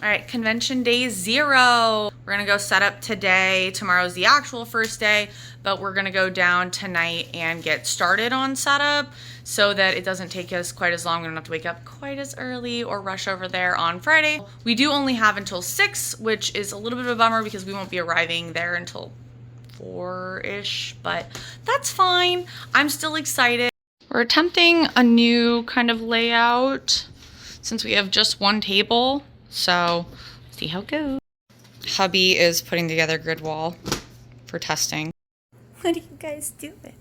All right, convention day 0. We're gonna go set up today. Tomorrow's the actual first day, but we're gonna go down tonight and get started on setup so that it doesn't take us quite as long. We don't have to wake up quite as early or rush over there on Friday. We do only have until 6, which is a little bit of a bummer because we won't be arriving there until 4-ish, but that's fine. I'm still excited. We're attempting a new kind of layout since we have just one table. So, see how it goes. Hubby is putting together grid wall for testing. What are you guys doing?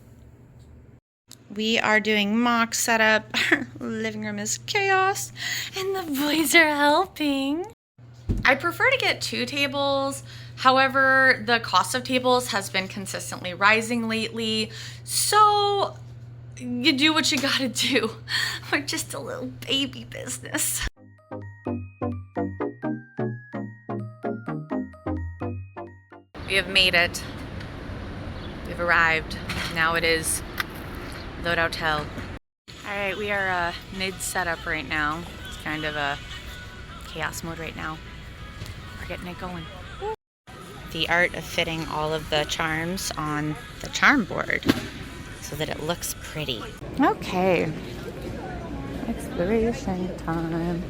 We are doing mock setup. Our living room is chaos, and the boys are helping. I prefer to get 2 tables. However, the cost of tables has been consistently rising lately. So, you do what you gotta do. We're just a little baby business. We have made it. We've arrived. Now it is load out hell. All right, we are mid setup right now. It's kind of a chaos mode right now. We're getting it going. The art of fitting all of the charms on the charm board so that it looks pretty. Okay, exploration time.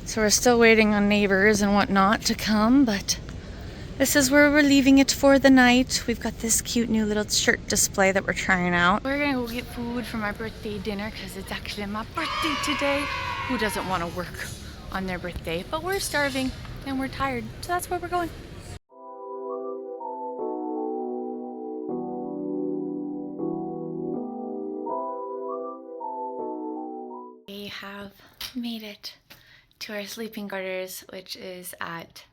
So we're still waiting on neighbors and whatnot to come, but this is where we're leaving it for the night. We've got this cute new little shirt display that we're trying out. We're gonna go get food for my birthday dinner because it's actually my birthday today. Who doesn't want to work on their birthday? But we're starving and we're tired, so that's where we're going. We have made it to our sleeping quarters, which is at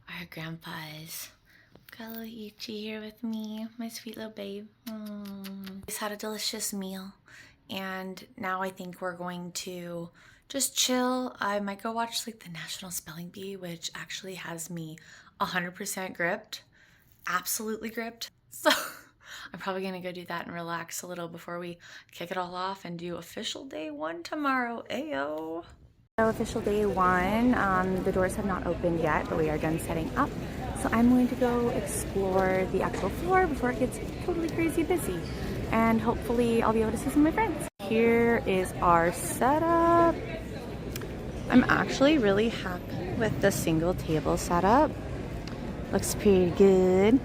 our grandpa's. Got a little Ichi here with me, my sweet little babe. Just had a delicious meal, and now I think we're going to just chill. I might go watch like the National Spelling Bee, which actually has me 100% gripped, absolutely gripped. So I'm probably gonna go do that and relax a little before we kick it all off and do official day 1 tomorrow. Ayo. So official day 1, the doors have not opened yet, but we are done setting up. So I'm going to go explore the actual floor before it gets totally crazy busy. And hopefully I'll be able to see some of my friends. Here is our setup. I'm actually really happy with the single table setup. Looks pretty good.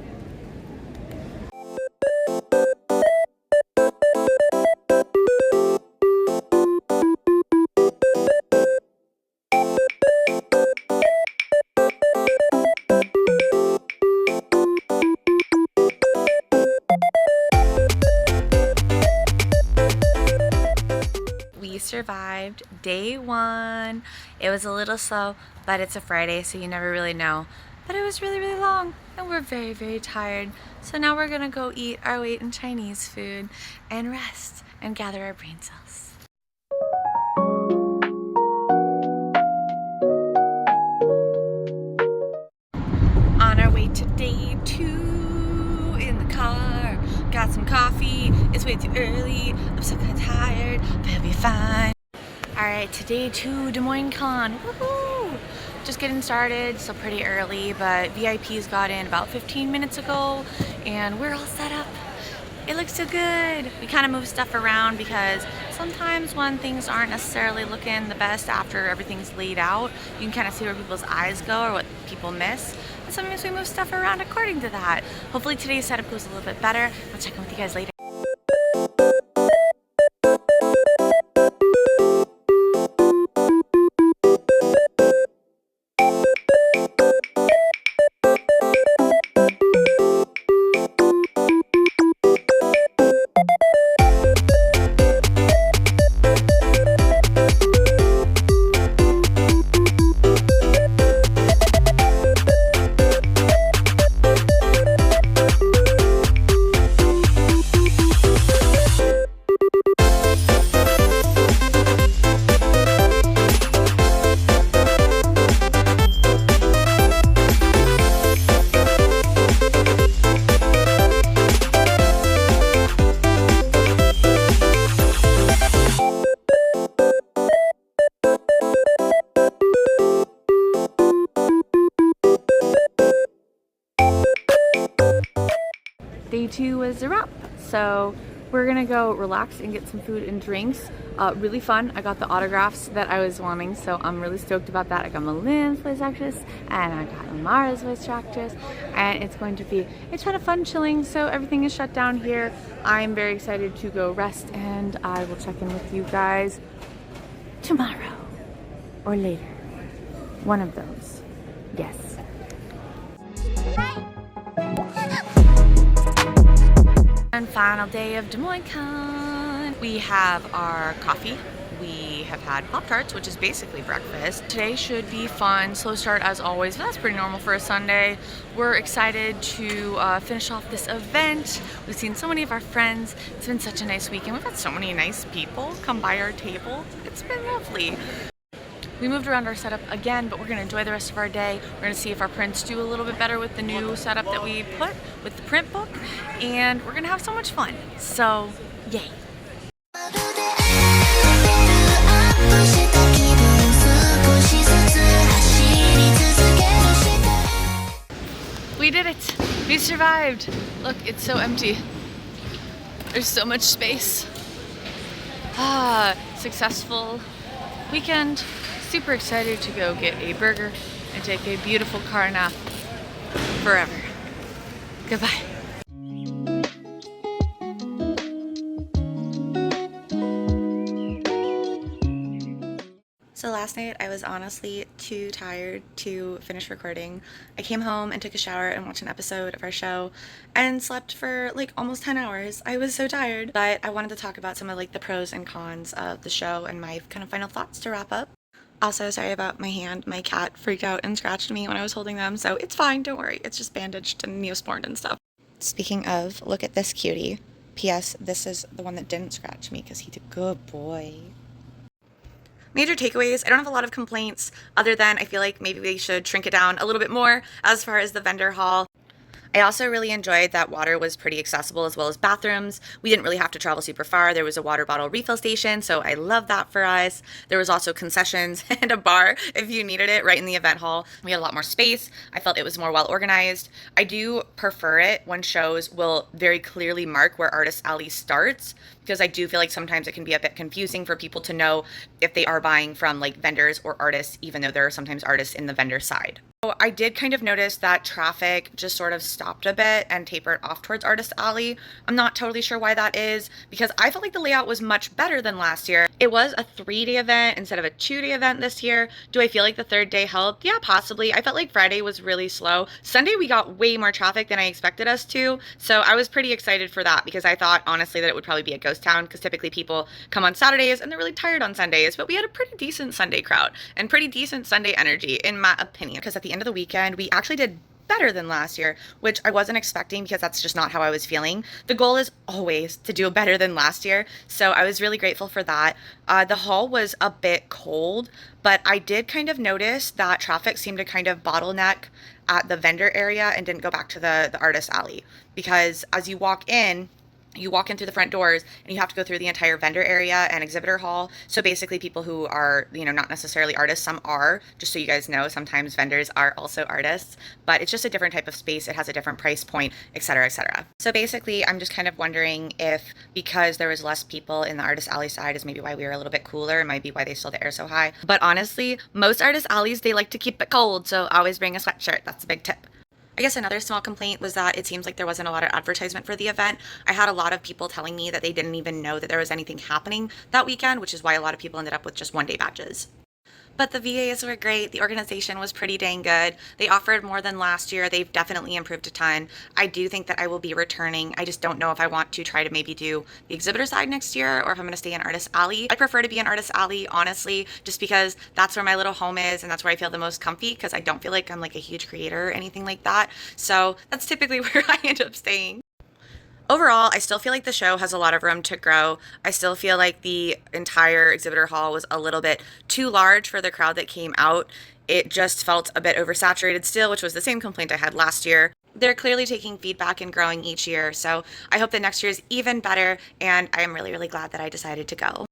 Survived day 1. It was a little slow, but it's a Friday, so you never really know. But it was really, really long, and we're very, very tired. So now we're gonna go eat our weight in Chinese food and rest and gather our brain cells. On our way to day 2 in the car. Got some coffee. It's way too early. I'm so kind of tired, but it'll be fine. Alright, to day 2, Des Moines Con. Woohoo! Just getting started, so pretty early, but VIPs got in about 15 minutes ago, and we're all set up. It looks so good. We kind of move stuff around because sometimes when things aren't necessarily looking the best after everything's laid out, you can kind of see where people's eyes go or what people miss. And sometimes we move stuff around according to that. Hopefully today's setup goes a little bit better. I'll check in with you guys later. Day 2 was a wrap, so we're gonna go relax and get some food and drinks. Really fun. I got the autographs that I was wanting, so I'm really stoked about that. I got Malin's voice actress and I got Amara's voice actress, and it's going to be a ton of fun chilling. So everything is shut down here. I'm very excited to go rest, and I will check in with you guys tomorrow or later. One of those. Yes. And final day of Des Moines Con. We have our coffee. We have had Pop-Tarts, which is basically breakfast. Today should be fun. Slow start as always, but that's pretty normal for a Sunday. We're excited to finish off this event. We've seen so many of our friends. It's been such a nice weekend. We've had so many nice people come by our table. It's been lovely. We moved around our setup again, but we're gonna enjoy the rest of our day. We're gonna see if our prints do a little bit better with the new setup that we put with the print book, and we're gonna have so much fun. So, yay. We did it! We survived! Look, it's so empty. There's so much space. Successful weekend. Super excited to go get a burger and take a beautiful car nap forever. Goodbye. So last night I was honestly too tired to finish recording. I came home and took a shower and watched an episode of our show and slept for like almost 10 hours. I was so tired, but I wanted to talk about some of like the pros and cons of the show and my kind of final thoughts to wrap up. Also, sorry about my hand. My cat freaked out and scratched me when I was holding them, so it's fine, don't worry. It's just bandaged and neosporined and stuff. Speaking of, look at this cutie. P.S. This is the one that didn't scratch me because he's a good boy. Major takeaways, I don't have a lot of complaints other than I feel like maybe we should shrink it down a little bit more as far as the vendor hall. I also really enjoyed that water was pretty accessible as well as bathrooms. We didn't really have to travel super far. There was a water bottle refill station, so I love that for us. There was also concessions and a bar if you needed it right in the event hall. We had a lot more space. I felt it was more well organized. I do prefer it when shows will very clearly mark where Artist Alley starts, because I do feel like sometimes it can be a bit confusing for people to know if they are buying from like vendors or artists, even though there are sometimes artists in the vendor side. So I did kind of notice that traffic just sort of stopped a bit and tapered off towards Artist Alley. I'm not totally sure why that is, because I felt like the layout was much better than last year. It was a 3-day event instead of a 2-day event this year. Do I feel like the 3rd day helped? Yeah, possibly. I felt like Friday was really slow. Sunday we got way more traffic than I expected us to, so I was pretty excited for that because I thought honestly that it would probably be a ghost town, because typically people come on Saturdays and they're really tired on Sundays, but we had a pretty decent Sunday crowd and pretty decent Sunday energy in my opinion, because at the end of the weekend we actually did better than last year, which I wasn't expecting because that's just not how I was feeling. The goal is always to do better than last year, so I was really grateful for that. The hall was a bit cold, but I did kind of notice that traffic seemed to kind of bottleneck at the vendor area and didn't go back to the artist alley, because as you walk in, you walk in through the front doors and you have to go through the entire vendor area and exhibitor hall. So basically people who are, not necessarily artists, some are, just so you guys know, sometimes vendors are also artists, but it's just a different type of space. It has a different price point, etc., etc. So basically I'm just kind of wondering if, because there was less people in the artist alley side, is maybe why we were a little bit cooler. It might be why they still the air so high. But honestly, most artist alleys, they like to keep it cold. So always bring a sweatshirt. That's a big tip. I guess another small complaint was that it seems like there wasn't a lot of advertisement for the event. I had a lot of people telling me that they didn't even know that there was anything happening that weekend, which is why a lot of people ended up with just 1-day badges. But the VAs were great. The organization was pretty dang good. They offered more than last year. They've definitely improved a ton. I do think that I will be returning. I just don't know if I want to try to maybe do the exhibitor side next year or if I'm going to stay in Artist Alley. I prefer to be in Artist Alley, honestly, just because that's where my little home is and that's where I feel the most comfy, because I don't feel like I'm like a huge creator or anything like that. So that's typically where I end up staying. Overall, I still feel like the show has a lot of room to grow. I still feel like the entire exhibitor hall was a little bit too large for the crowd that came out. It just felt a bit oversaturated still, which was the same complaint I had last year. They're clearly taking feedback and growing each year, so I hope that next year is even better, and I am really, really glad that I decided to go.